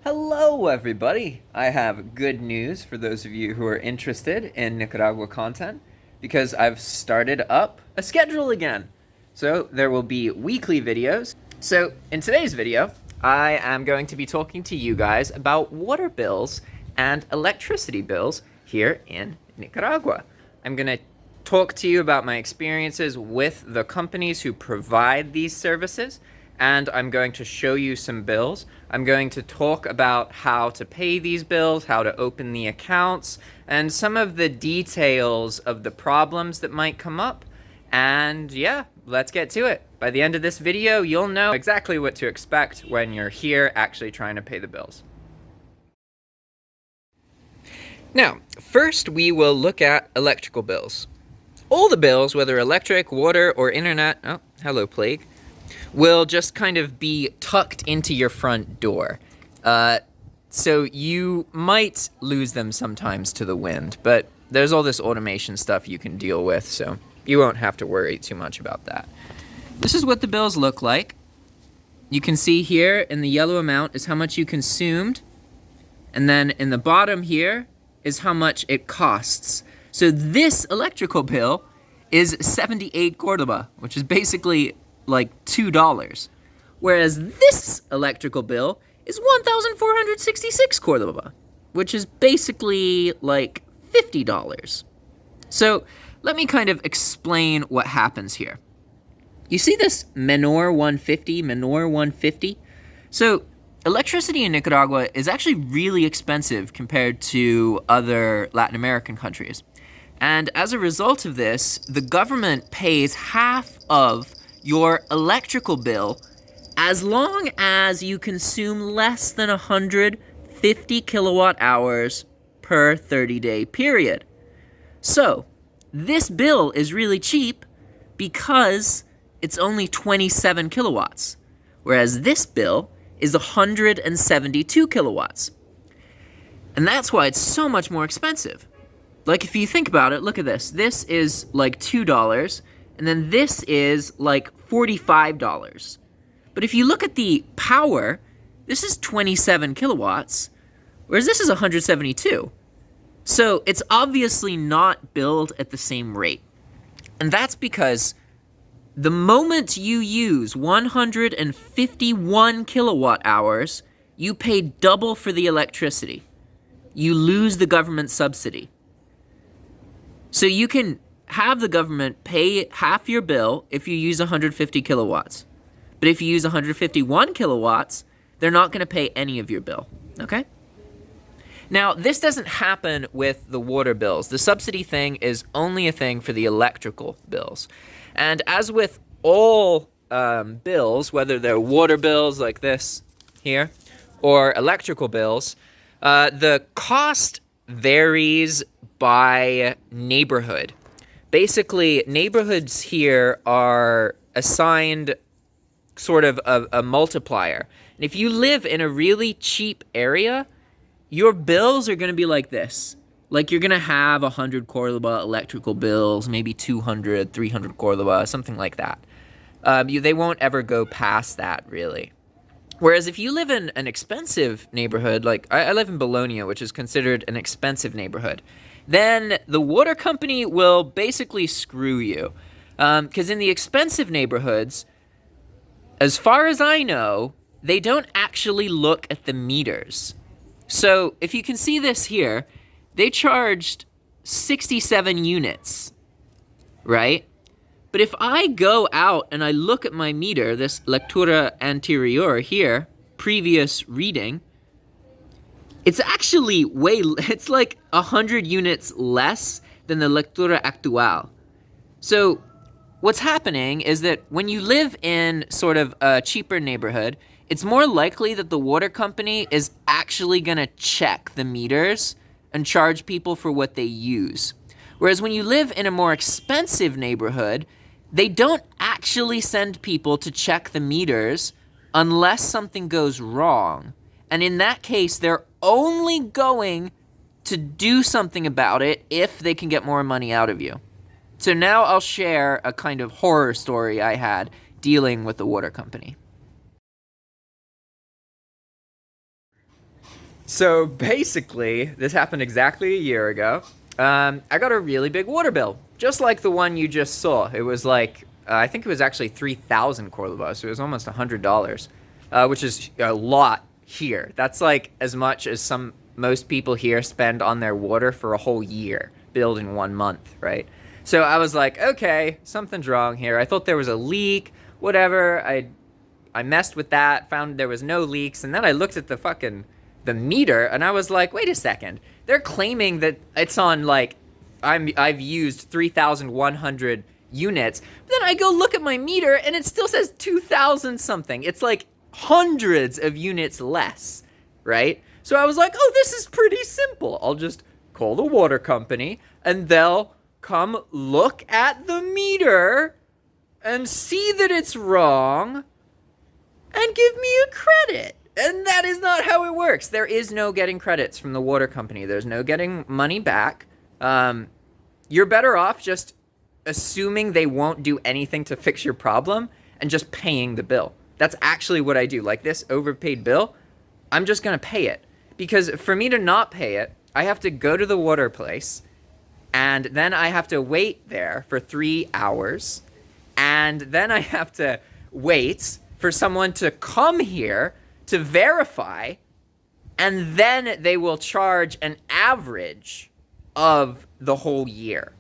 Hello, everybody! I have good news for those of you who are interested in Nicaragua content because I've started up a schedule again. So there will be weekly videos. So in today's video, I am going to be talking to you guys about water bills and electricity bills here in Nicaragua. I'm going to talk to you about my experiences with the companies who provide these services, and I'm going to show you some bills. I'm going to talk about how to pay these bills, how to open the accounts, and some of the details of the problems that might come up. And yeah, let's get to it. By the end of this video, you'll know exactly what to expect when you're here actually trying to pay the bills. Now, first we will look at electrical bills. All the bills, whether electric, water, or internet, oh, hello plague, will just kind of be tucked into your front door. So you might lose them sometimes to the wind, but there's all this automation stuff you can deal with, so you won't have to worry too much about that. This is what the bills look like. You can see here in the yellow amount is how much you consumed, and then in the bottom here is how much it costs. So this electrical bill is 78 Cordoba, which is basically like $2. Whereas this electrical bill is 1,466 Cordoba, which is basically like $50. So let me kind of explain what happens here. You see this menor 150? So electricity in Nicaragua is actually really expensive compared to other Latin American countries. And as a result of this, the government pays half of your electrical bill as long as you consume less than 150 kilowatt hours per 30-day period. So this bill is really cheap because it's only 27 kilowatts, whereas this bill is 172 kilowatts. And that's why it's so much more expensive. Like, if you think about it, look at this. This is like $2, and then this is like $45. But if you look at the power, this is 27 kilowatts, whereas this is 172. So it's obviously not billed at the same rate. And that's because the moment you use 151 kilowatt hours, you pay double for the electricity. You lose the government subsidy. So you can have the government pay half your bill if you use 150 kilowatts. But if you use 151 kilowatts, they're not going to pay any of your bill, okay? Now, this doesn't happen with the water bills. The subsidy thing is only a thing for the electrical bills. And as with all bills, whether they're water bills like this here, or electrical bills, the cost varies by neighborhood. Basically, neighborhoods here are assigned sort of a multiplier. And if you live in a really cheap area, your bills are going to be like this. Like, you're going to have 100 Cordoba electrical bills, maybe 200, 300 Cordoba, something like that. They won't ever go past that, really. Whereas if you live in an expensive neighborhood, like I live in Bologna, which is considered an expensive neighborhood, then the water company will basically screw you. Because in the expensive neighborhoods, as far as I know, they don't actually look at the meters. So if you can see this here, they charged 67 units, right? But if I go out and I look at my meter, this lectura anterior here, previous reading, it's actually it's like 100 units less than the lectura actual. So what's happening is that when you live in sort of a cheaper neighborhood, it's more likely that the water company is actually going to check the meters and charge people for what they use. Whereas when you live in a more expensive neighborhood, they don't actually send people to check the meters unless something goes wrong. And in that case, they're only going to do something about it if they can get more money out of you. So now I'll share a kind of horror story I had dealing with the water company. So basically, this happened exactly a year ago. I got a really big water bill, just like the one you just saw. It was like, I think it was actually 3,000 Cordoba, so it was almost $100, which is a lot here. That's like as much as most people here spend on their water for a whole year, billed in 1 month, right? So I was like, okay, something's wrong here. I thought there was a leak, whatever. I messed with that, found there was no leaks, and then I looked at the meter, and I was like, wait a second. They're claiming that it's on, like, I've used 3,100 units. But then I go look at my meter, and it still says 2,000 something. It's like hundreds of units less, right? So I was like, oh, this is pretty simple. I'll just call the water company, and they'll come look at the meter and see that it's wrong and give me a credit. And that is not how it works. There is no getting credits from the water company. There's no getting money back. You're better off just assuming they won't do anything to fix your problem and just paying the bill. That's actually what I do. Like this overpaid bill, I'm just going to pay it. Because for me to not pay it, I have to go to the water place, and then I have to wait there for 3 hours, and then I have to wait for someone to come here to verify, and then they will charge an average of the whole year.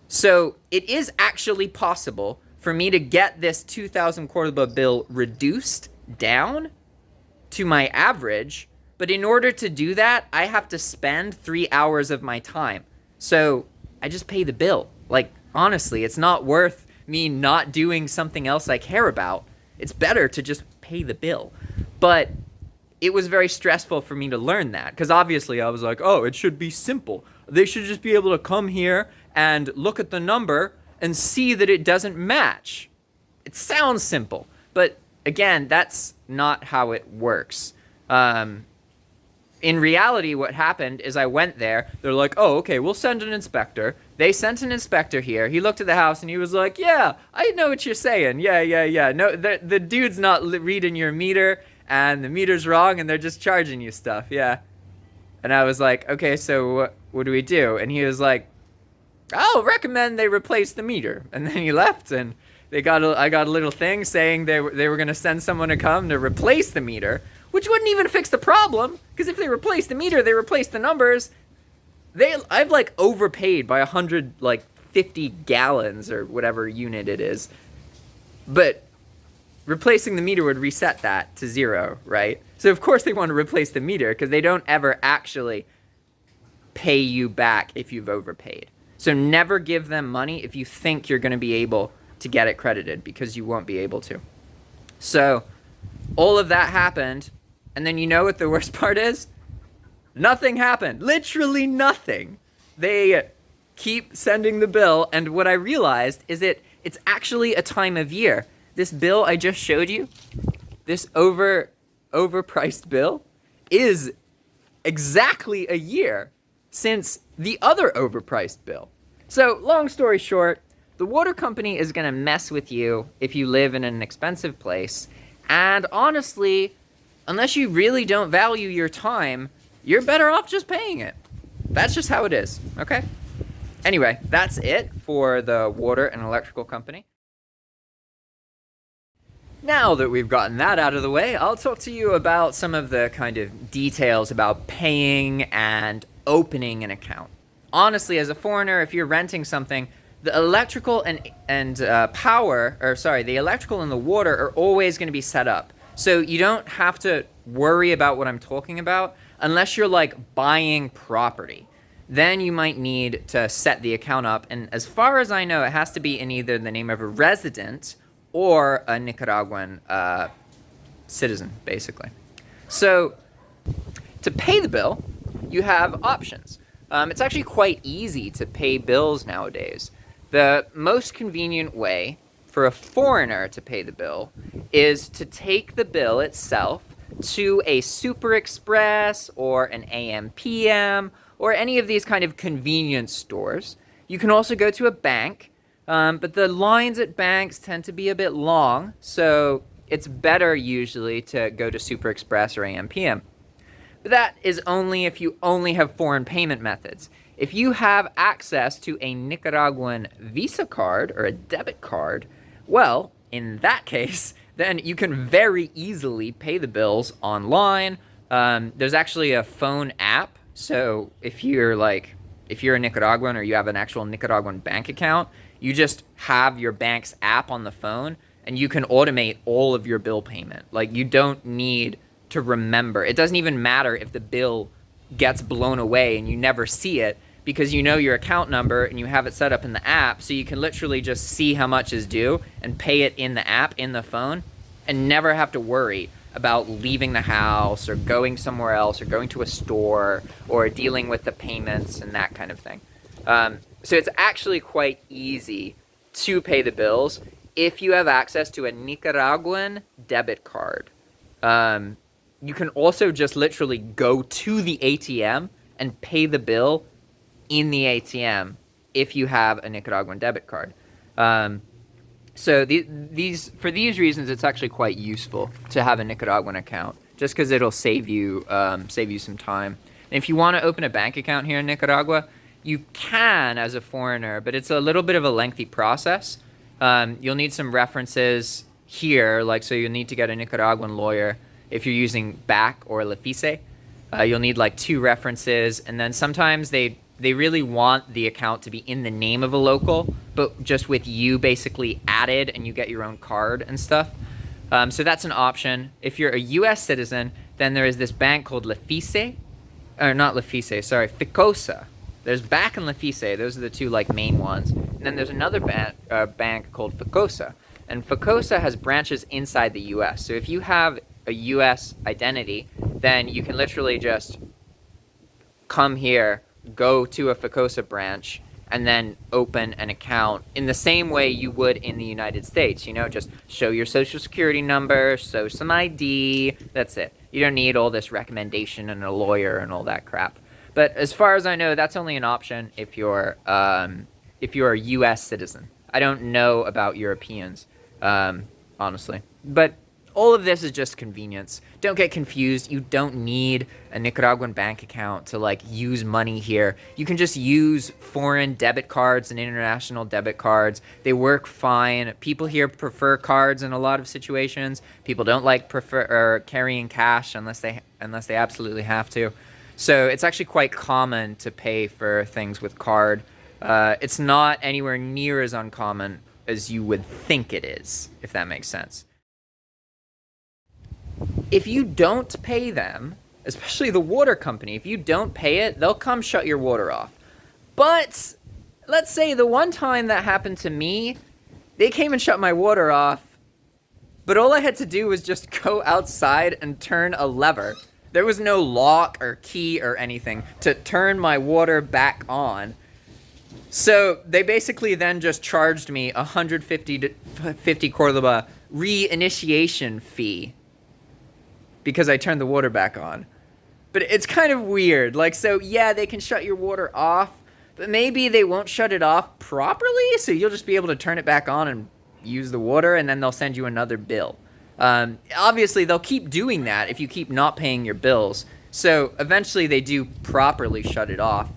So it is actually possible for me to get this 2,000 Cordoba bill reduced down to my average, but in order to do that, I have to spend 3 hours of my time. So I just pay the bill. Like, honestly, it's not worth me not doing something else I care about. It's better to just pay the bill. But it was very stressful for me to learn that, because obviously I was like, oh, it should be simple. They should just be able to come here and look at the number and see that it doesn't match. It sounds simple, but again, that's not how it works. In reality, what happened is I went there. They're like, oh, okay, we'll send an inspector. They sent an inspector here. He looked at the house and he was like, yeah, I know what you're saying. Yeah. No, the dude's not reading your meter, and the meter's wrong, and they're just charging you stuff. Yeah. And I was like, okay, so what do we do? And he was like, I'll recommend they replace the meter. And then he left, and I got a little thing saying they were going to send someone to come to replace the meter, which wouldn't even fix the problem, because if they replace the meter, they replace the numbers. I've like overpaid by 150 gallons or whatever unit it is, but replacing the meter would reset that to 0, right? So of course they want to replace the meter, because they don't ever actually pay you back if you've overpaid. So never give them money if you think you're going to be able to get it credited, because you won't be able to. So all of that happened, and then you know what the worst part is? Nothing happened. Literally nothing. They keep sending the bill, and what I realized is it's actually a time of year. This bill I just showed you, this overpriced bill, is exactly a year since the other overpriced bill. So, long story short, the water company is going to mess with you if you live in an expensive place, and honestly, unless you really don't value your time, you're better off just paying it. That's just how it is, okay? Anyway, that's it for the water and electrical company. Now that we've gotten that out of the way, I'll talk to you about some of the kind of details about paying and opening an account. Honestly, as a foreigner, if you're renting something, the electrical the electrical and the water are always going to be set up. So you don't have to worry about what I'm talking about unless you're like buying property. Then you might need to set the account up. And as far as I know, it has to be in either the name of a resident or a Nicaraguan citizen, basically. So to pay the bill, you have options. It's actually quite easy to pay bills nowadays. The most convenient way for a foreigner to pay the bill is to take the bill itself to a Super Express or an AM/PM or any of these kind of convenience stores. You can also go to a bank, but the lines at banks tend to be a bit long, so it's better usually to go to Super Express or AM/PM. But that is only if you only have foreign payment methods. If you have access to a Nicaraguan Visa card or a debit card, well, in that case, then you can very easily pay the bills online. There's actually a phone app. So if you're a Nicaraguan or you have an actual Nicaraguan bank account, you just have your bank's app on the phone and you can automate all of your bill payment. Like, you don't need to remember. It doesn't even matter if the bill gets blown away and you never see it, because you know your account number and you have it set up in the app, so you can literally just see how much is due and pay it in the app, in the phone, and never have to worry about leaving the house or going somewhere else or going to a store or dealing with the payments and that kind of thing. So it's actually quite easy to pay the bills if you have access to a Nicaraguan debit card. You can also just literally go to the ATM and pay the bill in the ATM if you have a Nicaraguan debit card. So for these reasons, it's actually quite useful to have a Nicaraguan account, just because it'll save you some time. And if you want to open a bank account here in Nicaragua, you can as a foreigner, but it's a little bit of a lengthy process. You'll need some references here, so you'll need to get a Nicaraguan lawyer if you're using BAC or LaFise. You'll need 2 references, and then sometimes they really want the account to be in the name of a local, but just with you basically added, and you get your own card and stuff. So that's an option. If you're a U.S. citizen, then there is this bank called LaFise, or not LaFise, sorry, Ficosa. There's BAC and LaFise. Those are the 2 main ones. And then there's another bank called Ficosa, and Ficosa has branches inside the U.S. So if you have a U.S. identity, then you can literally just come here, go to a Ficosa branch, and then open an account in the same way you would in the United States. Just show your social security number, show some ID, that's it. You don't need all this recommendation and a lawyer and all that crap. But as far as I know, that's only an option if you're a U.S. citizen. I don't know about Europeans, honestly. But all of this is just convenience. Don't get confused. You don't need a Nicaraguan bank account to use money here. You can just use foreign debit cards and international debit cards. They work fine. People here prefer cards in a lot of situations. People don't prefer carrying cash unless they absolutely have to. So it's actually quite common to pay for things with card. It's not anywhere near as uncommon as you would think it is, if that makes sense. If you don't pay them, especially the water company, if you don't pay it, they'll come shut your water off. But let's say the one time that happened to me, they came and shut my water off, but all I had to do was just go outside and turn a lever. There was no lock or key or anything to turn my water back on. So they basically then just charged me 150 to 50 Cordoba reinitiation fee because I turned the water back on. But it's kind of weird. So yeah, they can shut your water off, but maybe they won't shut it off properly, so you'll just be able to turn it back on and use the water, and then they'll send you another bill. Obviously, they'll keep doing that if you keep not paying your bills. So eventually they do properly shut it off.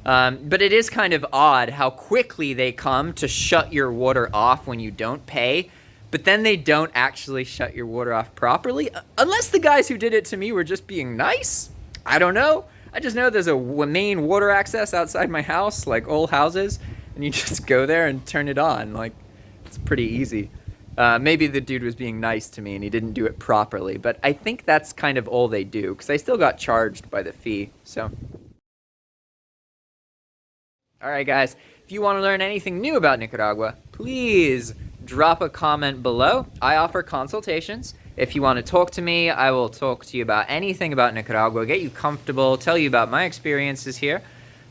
But it is kind of odd how quickly they come to shut your water off when you don't pay, but then they don't actually shut your water off properly, unless the guys who did it to me were just being nice. I don't know. I just know there's a main water access outside my house, like old houses, and you just go there and turn it on. It's pretty easy. Maybe the dude was being nice to me and he didn't do it properly, but I think that's kind of all they do, because I still got charged by the fee, so. All right, guys, if you want to learn anything new about Nicaragua, please drop a comment below. I offer consultations. If you want to talk to me, I will talk to you about anything about Nicaragua, get you comfortable, tell you about my experiences here.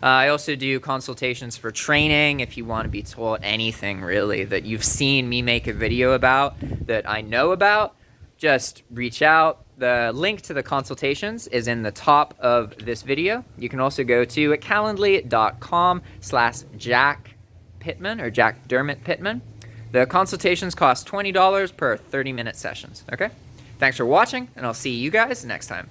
I also do consultations for training if you want to be taught anything, really, that you've seen me make a video about, that I know about. Just reach out. The link to the consultations is in the top of this video. You can also go to calendly.com/Jack Pittman or Jack Dermot Pittman. The consultations cost $20 per 30-minute sessions, okay? Thanks for watching, and I'll see you guys next time.